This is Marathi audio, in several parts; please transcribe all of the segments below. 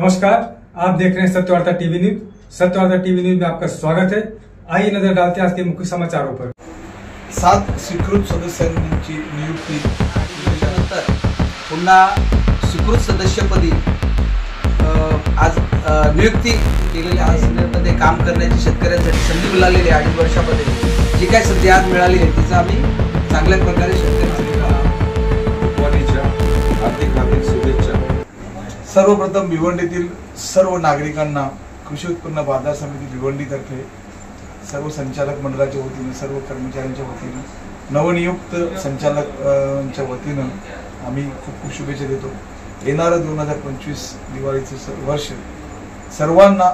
नमस्कार, आप देख रहे हैं Satyavarta TV news. Satyavarta TV news में आपका स्वागत है। आइए नजर डालते हैं आज के मुख्य समाचारों पर। 7 स्वीकृत सदस्यांची नियुक्ती केल्यानंतर पुन्हा स्वीकृत सदस्यपदी आज नियुक्ती केलेल्या मध्ये काम करण्याची शेतकऱ्यांसाठी संधी मिळालेली आहे। 2.5 वर्षामध्ये जी काही संधी आज मिळाली आहे तिचा आम्ही चांगल्या प्रकारे शेतकऱ्यांसाठी हार्दिक शुभेच्छा। सर्वप्रथम भिवंडीतील सर्व नागरिकांना कृषी उत्पन्न बाजार समिती भिवंडीतर्फे सर्व संचालक मंडळाच्या वतीने सर्व कर्मचाऱ्यांच्या वतीने नवनियुक्त संचालकांच्या वतीने आम्ही खूप शुभेच्छा देतो। येणारं 2025 दिवाळीचं वर्ष सर्वांना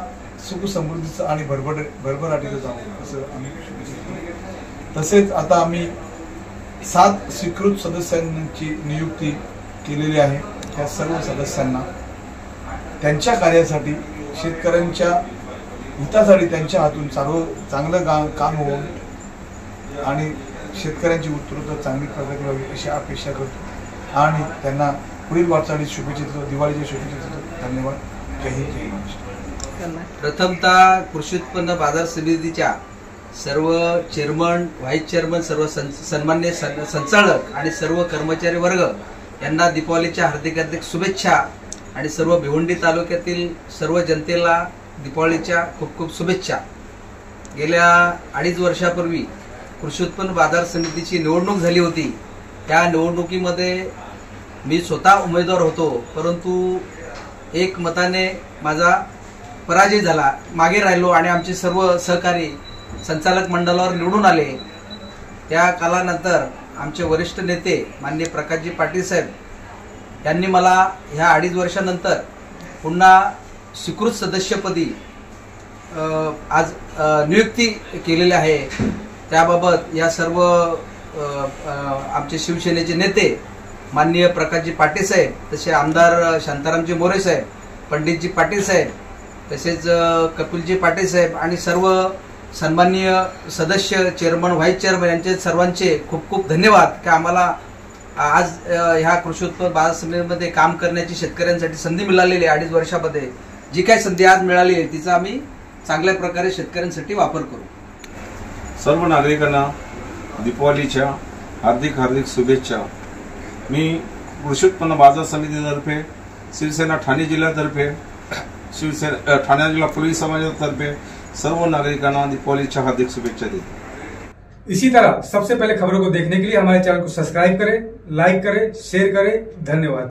सुख समृद्धीचं आणि भरभराटीचं जावं असं आम्ही शुभेच्छा देतो। तसेच आता आम्ही 7 स्वीकृत सदस्यांची नियुक्ती केलेली आहे। त्या सर्व सदस्यांना त्यांच्या कार्यासाठी शेतकऱ्यांच्या हितासाठी त्यांच्या हातून चांगलं काम होऊन आणि शेतकऱ्यांची उत्तरोत्तर चांगली प्रगती व्हावी अशी अपेक्षा करतो आणि त्यांना पुढील वाटचालीस शुभेच्छा देतो। दिवाळीच्या शुभेच्छा देतो। धन्यवाद। जय हिंद, जय महाराष्ट्र। प्रथमतः कृषी उत्पन्न बाजार समितीच्या सर्व चेअरमन, व्हाईस चेअरमन, सर्व सन्मान्य संचालक आणि सर्व कर्मचारी वर्ग यांना दीपावलीच्या हार्दिक शुभेच्छा आणि सर्व भिवंडी तालुक्यातील सर्व जनतेला दीपावलीच्या खूप शुभेच्छा। गेल्या 2.5 वर्षापूर्वी कृषी उत्पन्न बाजार समितीची निवडणूक झाली होती। त्या निवडणुकीमध्ये मी स्वतः उमेदवार होतो, परंतु एक मताने माझा पराजय झाला, मागे राहिलो आणि आमचे सर्व सहकारी संचालक मंडळावर निवडून आले। त्या कालानंतर आमचे वरिष्ठ नेते माननीय प्रकाशजी पाटील साहेब यांनी मला ह्या 2.5 वर्षानंतर पुन्हा स्वीकृत सदस्यपदी आज नियुक्ती केलेली आहे। त्याबाबत या सर्व आमचे शिवसेनेचे नेते माननीय प्रकाशजी पाटील साहेब, तसे आमदार शांतारामजी मोरे साहेब, पंडितजी पाटील साहेब, तसेच कपिलजी पाटील साहेब आणि सर्व सन्माननीय सदस्य, चेअरमन, व्हाईस चेअरमन यांचे सर्वांचे खूप धन्यवाद की आम्हाला आज ह्या कृषी उत्पन्न बाजार समितीमध्ये काम करण्याची शेतकऱ्यांसाठी संधी मिळालेली आहे। 2.5 वर्षामध्ये जी काही संधी आज मिळाली आहे तिचा आम्ही चांगल्या प्रकारे शेतकऱ्यांसाठी वापर करू। सर्व नागरिकांना दीपावलीच्या हार्दिक शुभेच्छा। मी कृषी उत्पन्न बाजार समितीतर्फे, शिवसेना ठाणे जिल्ह्यातर्फे, ठाणे जिल्हा पोलीस समाजातर्फे सर्व नागरिकांना दीपावलीच्या हार्दिक शुभेच्छा देतो। इसी तरह सबसे पहले खबरों को देखने के लिए हमारे चैनल को सब्सक्राइब करें, लाइक करें, शेयर करें। धन्यवाद।